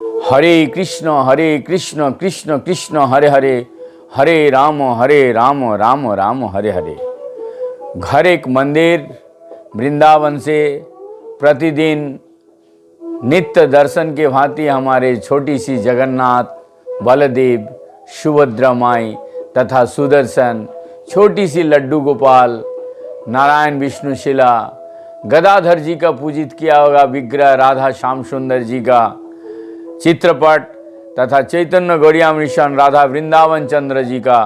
हरे कृष्ण कृष्ण कृष्ण हरे हरे, हरे राम राम राम हरे हरे। घर एक मंदिर वृंदावन से प्रतिदिन नित्य दर्शन के भांति हमारे छोटी सी जगन्नाथ, बलदेव, सुभद्रा माई तथा सुदर्शन, छोटी सी लड्डू गोपाल, नारायण विष्णुशिला, गदाधर जी का पूजित किया होगा विग्रह, राधा श्याम सुंदर जी का चित्रपट तथा चैतन्य गौड़िया मिशन राधा वृंदावन चंद्र जी का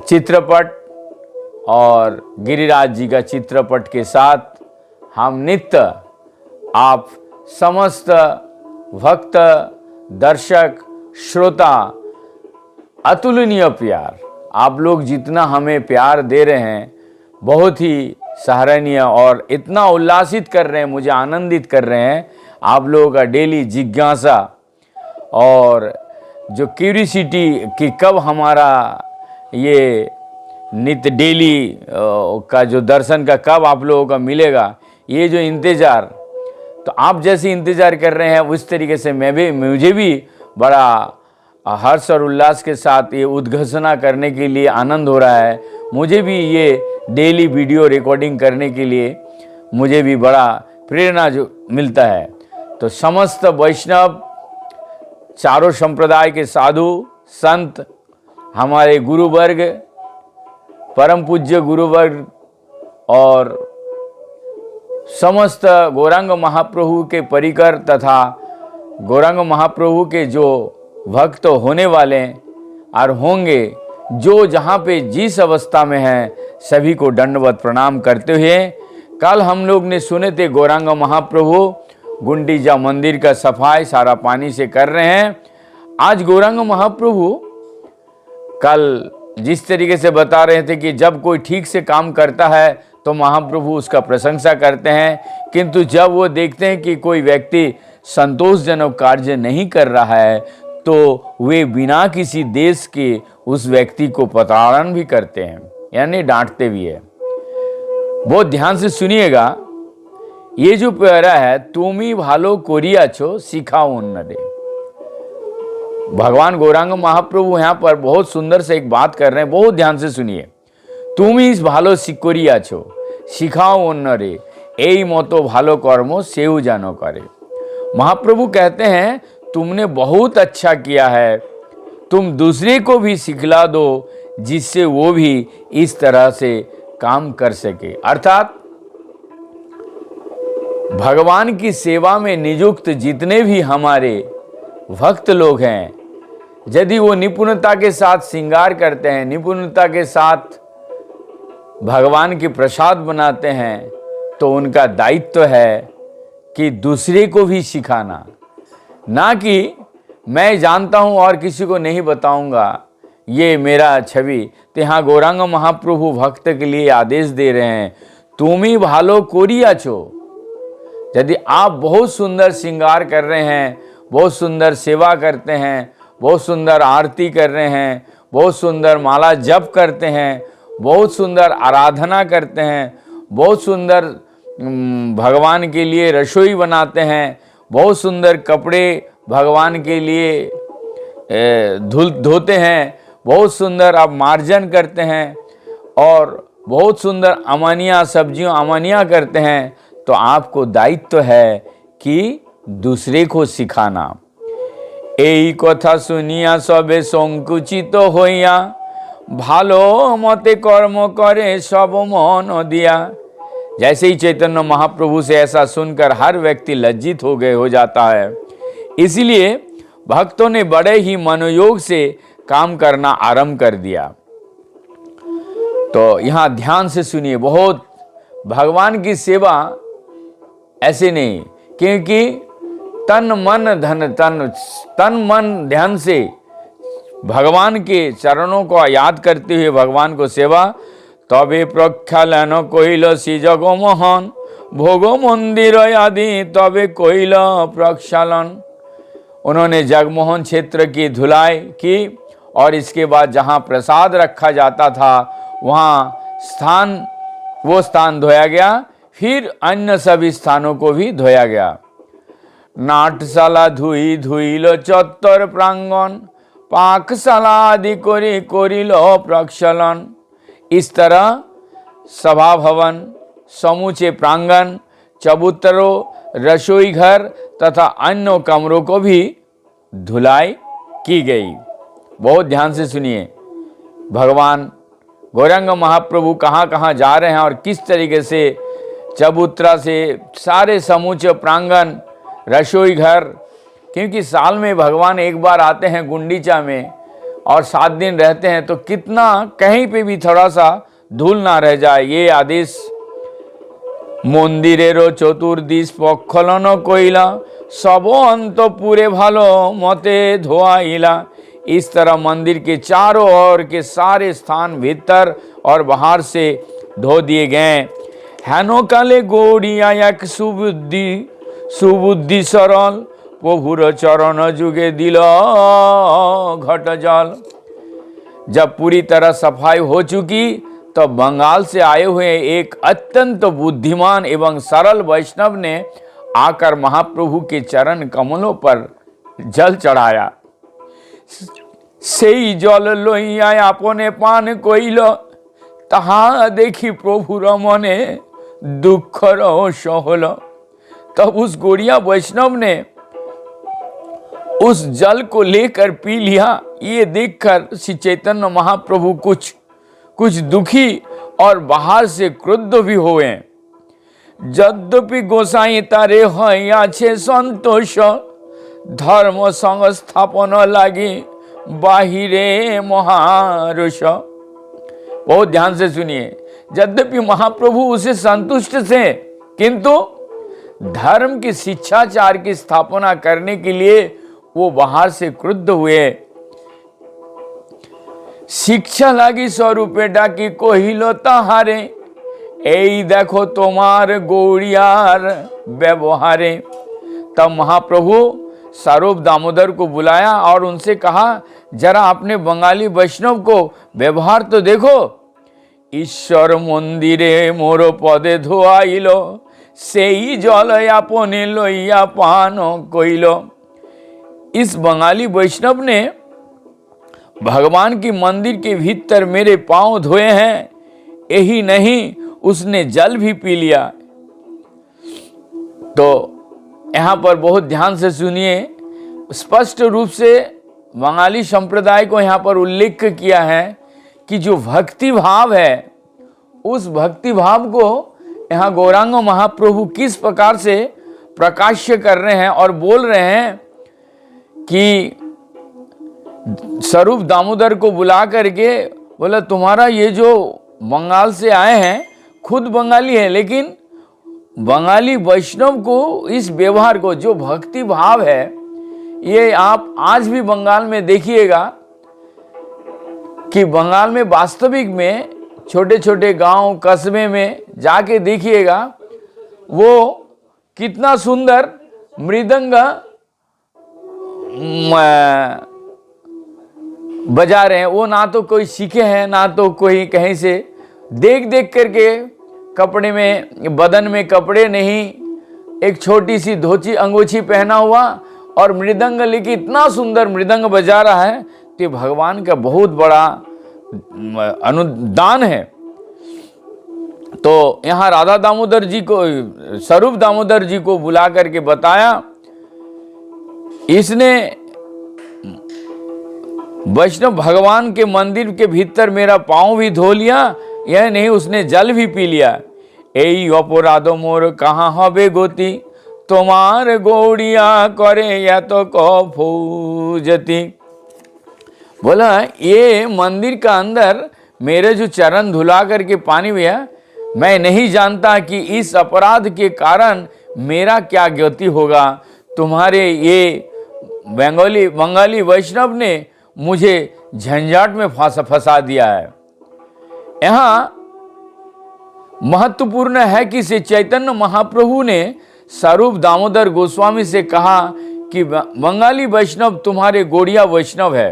चित्रपट और गिरिराज जी का चित्रपट के साथ हम नित्य आप समस्त भक्त, दर्शक, श्रोता अतुलनीय प्यार, आप लोग जितना हमें प्यार दे रहे हैं बहुत ही सराहनीय और इतना उल्लासित कर रहे हैं, मुझे आनंदित कर रहे हैं। आप लोगों का डेली जिज्ञासा और जो क्यूरियोसिटी कि कब हमारा ये नित्य डेली का जो दर्शन का कब आप लोगों का मिलेगा, ये जो इंतज़ार, तो आप जैसे इंतज़ार कर रहे हैं उस तरीके से मुझे भी बड़ा हर्ष और उल्लास के साथ ये उद्घोषणा करने के लिए आनंद हो रहा है। मुझे भी ये डेली वीडियो रिकॉर्डिंग करने के लिए मुझे भी बड़ा प्रेरणा जो मिलता है। तो समस्त वैष्णव, चारों संप्रदाय के साधु संत, हमारे गुरुवर्ग, परम पूज्य गुरुवर्ग और समस्त गौरांग महाप्रभु के परिकर तथा गौरांग महाप्रभु के जो भक्त होने वाले और होंगे, जो जहाँ पे जिस अवस्था में हैं, सभी को दंडवत प्रणाम करते हुए, कल हम लोग ने सुने थे गौरांग महाप्रभु गुंडीचा मंदिर का सफाई सारा पानी से कर रहे हैं। आज गौरांग महाप्रभु कल जिस तरीके से बता रहे थे कि जब कोई ठीक से काम करता है तो महाप्रभु उसका प्रशंसा करते हैं, किंतु जब वो देखते हैं कि कोई व्यक्ति संतोषजनक कार्य नहीं कर रहा है तो वे बिना किसी देश के उस व्यक्ति को प्रताड़न भी करते हैं, यानी डांटते भी है। बहुत ध्यान से सुनिएगा, ये जो प्यारा है, तुमी भालो कोरियाछो सिखाओ उन्नरे। भगवान गौरांग महाप्रभु यहाँ पर बहुत सुंदर से एक बात कर रहे हैं, बहुत ध्यान से सुनिए। तुमी इस भालो कोरियाछो सिखाओ उन्नरे, एई मतो भालो कर्म सेउ जानो करे। महाप्रभु कहते हैं तुमने बहुत अच्छा किया है, तुम दूसरे को भी सिखला दो जिससे वो भी इस तरह से काम कर सके। अर्थात भगवान की सेवा में नियुक्त जितने भी हमारे भक्त लोग हैं, यदि वो निपुणता के साथ श्रृंगार करते हैं, निपुणता के साथ भगवान की प्रसाद बनाते हैं, तो उनका दायित्व है कि दूसरे को भी सिखाना, ना कि मैं जानता हूं और किसी को नहीं बताऊंगा, ये मेरा छवि। तो यहाँ गौरांग महाप्रभु भक्त के लिए आदेश दे रहे हैं, तुमी भालो कोरियाछो। यदि आप बहुत सुंदर श्रृंगार कर रहे हैं, बहुत सुंदर सेवा करते हैं, बहुत सुंदर आरती कर रहे हैं, बहुत सुंदर माला जप करते हैं, बहुत सुंदर आराधना करते हैं, बहुत सुंदर भगवान के लिए रसोई बनाते हैं, बहुत सुंदर कपड़े भगवान के लिए धोते हैं, बहुत सुंदर आप मार्जन करते हैं और बहुत सुंदर अमानिया सब्जियों अमानिया करते हैं, तो आपको दायित्व है कि दूसरे को सिखाना। এই কথা শুনিয়া সবে সংকুচিত হইয়া ভালো মতে কর্म करे सब मन दिया। जैसे ही चैतन्य महाप्रभु से ऐसा सुनकर हर व्यक्ति लज्जित हो जाता है। इसलिए भक्तों ने बड़े ही मनोयोग से काम करना आरंभ कर दिया। तो यहाँ ध्यान से सुनिए, बहुत भगवान की सेवा ऐसे नहीं, क्योंकि तन मन ध्यान से भगवान के चरणों को याद करते हुए भगवान को सेवा, तबे प्रक्षालन कइल श्री जगमोहन भोग मंदिर आदि तबे कइल प्रक्षालन। उन्होंने जगमोहन क्षेत्र की धुलाई की और इसके बाद जहाँ प्रसाद रखा जाता था वहाँ वो स्थान धोया गया, फिर अन्य सभी स्थानों को भी धोया गया। नाटशाला धुई धुइल चत्तर प्रांगण, पाकशाला आदि करिल प्रक्षालन। इस तरह सभा भवन, समूचे प्रांगण, चबूतरों, रसोई घर तथा अन्य कमरों को भी धुलाई की गई। बहुत ध्यान से सुनिए, भगवान गौरांग महाप्रभु कहाँ कहाँ जा रहे हैं और किस तरीके से चबूतरा से सारे समूचे प्रांगण, रसोई घर, क्योंकि साल में भगवान एक बार आते हैं गुंडीचा में और 7 दिन रहते हैं, तो कितना कहीं पे भी थोड़ा सा धूल ना रह जाए, ये आदेश। मंदिरेरो चतुर्दिश पक्षलन कइला, सब अंतपुरे भालो मते धोआइला। इस तरह मंदिर के चारों ओर के सारे स्थान भीतर और बाहर से धो दिए गए। हेनो काले गौड़िया एक सुबुद्धि सरल, प्रभुर चरण जुगे दिल घट जल। जब पूरी तरह सफाई हो चुकी तो बंगाल से आए हुए एक अत्यंत बुद्धिमान एवं सरल वैष्णव ने आकर महाप्रभु के चरण कमलों पर जल चढ़ाया। सेई जल लइया आपने पान कइल, ताहा देखी प्रभुर मने दुख सहल। तब उस गौड़िया वैष्णव ने उस जल को लेकर पी लिया। ये देखकर श्री चैतन्य महाप्रभु कुछ दुखी और बाहर से क्रुद्ध भी हुए। यद्यपि गोसाई तारे हया छे संतोष, धर्म संस्थापन लागी बाहिरे महारुष। बहुत ध्यान से सुनिए, यद्यपि महाप्रभु उसे संतुष्ट थे, किंतु धर्म की शिक्षाचार की स्थापना करने के लिए वो बाहर से क्रुद्ध हुए। शिक्षा लागी 100 रुपये डाकी कहिल ताहारे, এই देखो तुम्हार गौड़ियार व्यवहारे। तब महाप्रभु स्वरूप दामोदर को बुलाया और उनसे कहा, जरा अपने बंगाली वैष्णव को व्यवहार तो देखो। ईश्वर मंदिरे मोर पदे धोआइल, सेई जल आपने लइया पान कइल। इस बंगाली वैष्णव ने भगवान की मंदिर के भीतर मेरे पांव धोए हैं, यही नहीं उसने जल भी पी लिया। तो यहाँ पर बहुत ध्यान से सुनिए, स्पष्ट रूप से बंगाली संप्रदाय को यहाँ पर उल्लेख किया है कि जो भक्ति भाव है, उस भक्ति भाव को यहाँ गौरांग महाप्रभु किस प्रकार से प्रकाश्य कर रहे हैं और बोल रहे हैं कि स्वरूप दामोदर को बुला करके बोला, तुम्हारा ये जो बंगाल से आए हैं, खुद बंगाली है, लेकिन बंगाली वैष्णव को इस व्यवहार को, जो भक्ति भाव है, ये आप आज भी बंगाल में देखिएगा कि बंगाल में वास्तविक में छोटे छोटे गांव कस्बे में जाके देखिएगा, वो कितना सुंदर मृदंग बजा रहे हैं। वो ना तो कोई सीखे हैं, ना तो कोई कहीं से देख देख करके, कपड़े में, बदन में कपड़े नहीं, एक छोटी सी धोती अंगोछी पहना हुआ और मृदंग लेके इतना सुंदर मृदंग बजा रहा है, तो भगवान का बहुत बड़ा अनुदान है। तो यहाँ राधा दामोदर जी को, स्वरूप दामोदर जी को बुला करके बताया, इसने वैष्णव भगवान के मंदिर के भीतर मेरा पांव भी धो लिया, यह नहीं उसने जल भी पी लिया। এই অপরাধ মোর कहाँ হবে গতি, তোমার গৌড়িয়া करे এত কফৌজতি। बोला, ये मंदिर का अंदर मेरे जो चरण धुला करके पानी हुआ, मैं नहीं जानता कि इस अपराध के कारण मेरा क्या गति होगा। तुम्हारे ये बंगाली वैष्णव ने मुझे झंझाट में फंसा दिया है। यहाँ महत्वपूर्ण है कि श्री चैतन्य महाप्रभु ने स्वरूप दामोदर गोस्वामी से कहा कि बंगाली वैष्णव तुम्हारे गौड़िया वैष्णव है।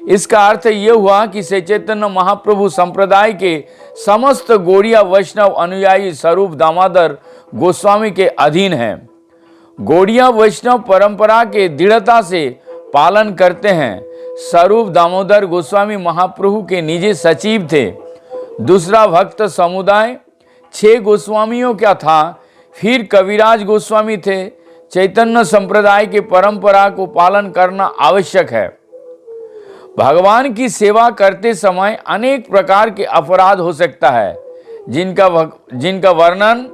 इसका अर्थ ये हुआ कि श्री चैतन्य महाप्रभु संप्रदाय के समस्त गौड़िया वैष्णव अनुयायी स्वरूप दामोदर गोस्वामी के अधीन हैं। गौड़िया वैष्णव परंपरा के दृढ़ता से पालन करते हैं। स्वरूप दामोदर गोस्वामी महाप्रभु के निजी सचिव थे। दूसरा भक्त समुदाय 6 गोस्वामियों का था। फिर कविराज गोस्वामी थे। चैतन्य संप्रदाय की परंपरा को पालन करना आवश्यक है। भगवान की सेवा करते समय अनेक प्रकार के अपराध हो सकता है, जिनका वर्णन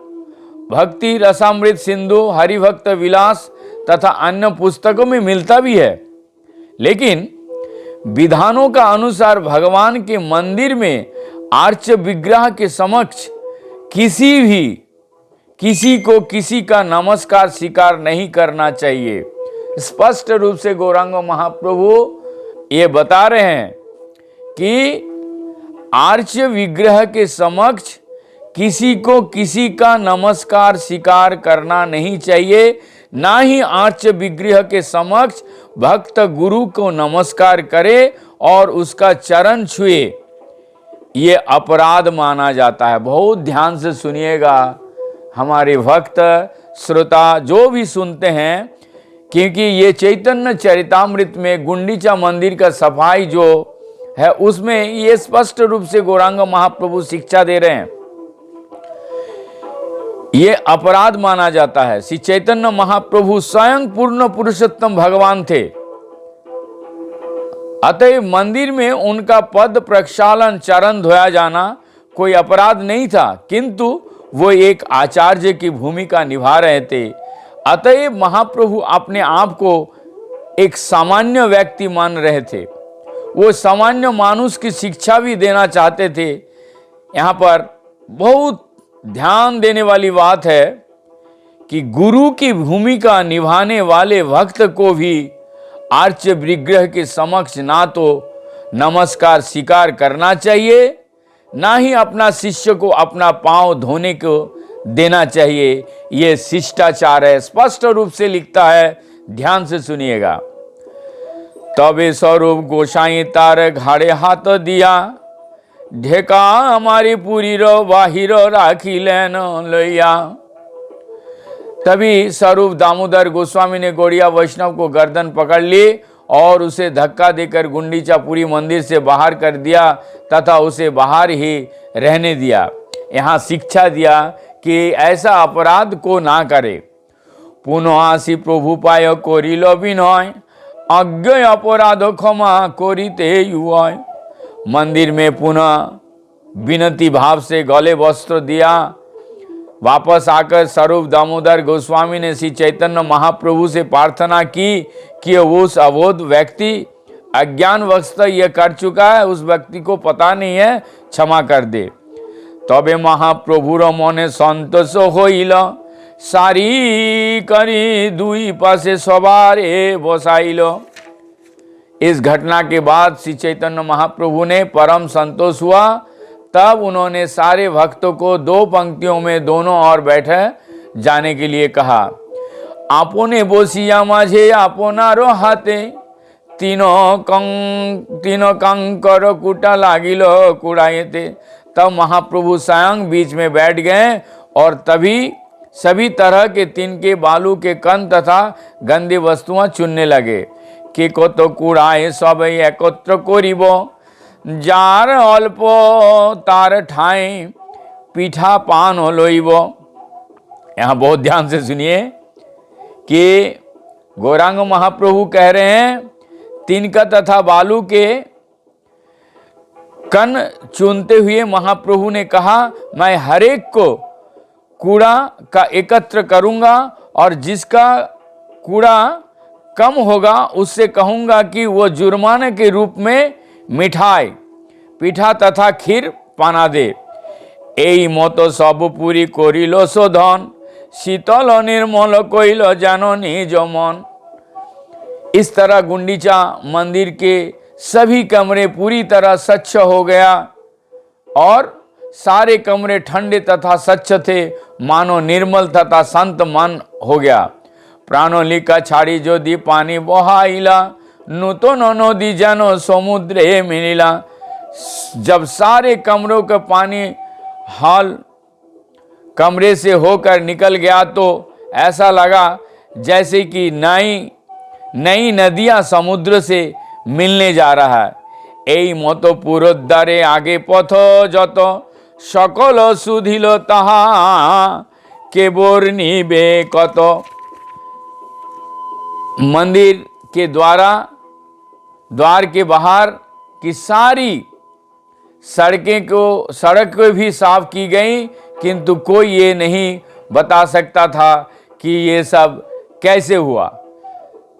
भक्ति रसामृत सिंधु, हरिभक्त विलास तथा अन्य पुस्तकों में मिलता भी है। लेकिन विधानों का अनुसार भगवान के मंदिर में आर्च विग्रह के समक्ष किसी को किसी का नमस्कार स्वीकार नहीं करना चाहिए। स्पष्ट रूप से गौरांग महाप्रभु ये बता रहे हैं कि आर्च विग्रह के समक्ष किसी को किसी का नमस्कार स्वीकार करना नहीं चाहिए। ना ही आर्च विग्रह के समक्ष भक्त गुरु को नमस्कार करे और उसका चरण छुए, ये अपराध माना जाता है। बहुत ध्यान से सुनिएगा हमारे भक्त श्रोता जो भी सुनते हैं, क्योंकि ये चैतन्य चरितामृत में गुंडीचा मंदिर का सफाई जो है उसमें ये स्पष्ट रूप से गौरांग महाप्रभु शिक्षा दे रहे हैं। ये अपराध माना जाता है। श्री चैतन्य महाप्रभु स्वयं पूर्ण पुरुषोत्तम भगवान थे। अतः मंदिर में उनका पद प्रक्षालन, चरण धोया जाना कोई अपराध नहीं था, किंतु वो एक आचार्य की भूमिका निभा रहे थे। अतः महाप्रभु अपने आप को एक सामान्य व्यक्ति मान रहे थे। वो सामान्य मानुष की शिक्षा भी देना चाहते थे। यहाँ पर बहुत ध्यान देने वाली बात है कि गुरु की भूमिका निभाने वाले भक्त को भी आर्च विग्रह के समक्ष ना तो नमस्कार स्वीकार करना चाहिए, ना ही अपना शिष्य को अपना पांव धोने को देना चाहिए। यह शिष्टाचार है, स्पष्ट रूप से लिखता है। ध्यान से सुनिएगा। तबे स्वरूप गोसाई तार घाड़े हाथ दिया, ढेका हमारी पूरी रो बाहिर राखी लेन लैया। तभी स्वरूप दामोदर गोस्वामी ने गौड़िया वैष्णव को गर्दन पकड़ ली और उसे धक्का देकर गुंडीचापुरी मंदिर से बाहर कर दिया तथा उसे बाहर ही रहने दिया। यहाँ शिक्षा दिया कि ऐसा अपराध को ना करे। पुनः आसी प्रभु पाय करिल विनय, अज्ञ अपराध क्षमा करिते युय। मंदिर में पुनः विनती भाव से गले वस्त्र दिया। वापस आकर स्वरूप दामोदर गोस्वामी ने श्री चैतन्य महाप्रभु से प्रार्थना की कि उस अबोध व्यक्ति अज्ञान वश यह कर चुका है, उस व्यक्ति को पता नहीं है, क्षमा कर दे। तबे महाप्रभुर मने संतोष होइल, सारी करी दुई पासे सवारे बसाइल। इस घटना के बाद श्री चैतन्य महाप्रभु ने परम संतोष हुआ। तब उन्होंने सारे भक्तों को 2 पंक्तियों में दोनों ओर बैठे जाने के लिए कहा। आपने बोसिया माझे आपनारो हाथे, तीनों कंकर कुटा लागिल कुड़ाएते। तब महाप्रभु स्वयं बीच में बैठ गए और तभी सभी तरह के तिनके, बालू के कण तथा गंदी वस्तुआं चुनने लगे। कि को तो कुड़ाए सब एकत्र करिब, जार अल्प तार ठाई पीठा पान लइब। यहाँ बहुत ध्यान से सुनिए कि गौरांग महाप्रभु कह रहे हैं, तिनका तथा बालू के कण चुनते हुए महाप्रभु ने कहा, मैं हरेक को कूड़ा का एकत्र करूंगा और जिसका कूड़ा कम होगा उससे कहूंगा कि वो जुर्माने के रूप में मिठाई, पिठा तथा खीर पाना दे। এই মতো সব পুরি করিল শোধন, শীতল निर्मल কইল জানো নিজ मन। इस तरह गुंडीचा मंदिर के सभी कमरे पूरी तरह स्वच्छ हो गया और सारे कमरे ठंडे तथा स्वच्छ थे, मानो निर्मल तथा संत मन हो गया। प्राणलिका छाड़ी यदि पानी बहाइला, नूतन नदी जानो समुद्रे मिलिला। जब सारे कमरों का पानी हॉल कमरे से होकर निकल गया तो ऐसा लगा जैसे कि नई नई नदियां समुद्र से मिलने जा रहा है। এই মতো পুরোদ্ধারে आगे पथ যত সকল সুধিল তাহা কেবর নিবে কত। मंदिर के द्वार के बाहर की सारी सड़क को भी साफ की गई, किंतु कोई ये नहीं बता सकता था कि ये सब कैसे हुआ।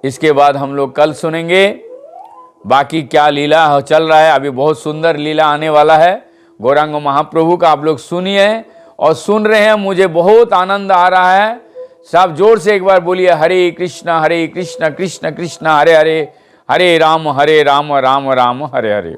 इसके बाद हम लोग कल सुनेंगे बाकी क्या लीला चल रहा है। अभी बहुत सुंदर लीला आने वाला है गौरांग महाप्रभु का, आप लोग सुनिए और सुन रहे हैं, मुझे बहुत आनंद आ रहा है। सब जोर से एक बार बोलिए हरे कृष्ण कृष्ण कृष्ण हरे हरे, हरे राम राम राम हरे हरे।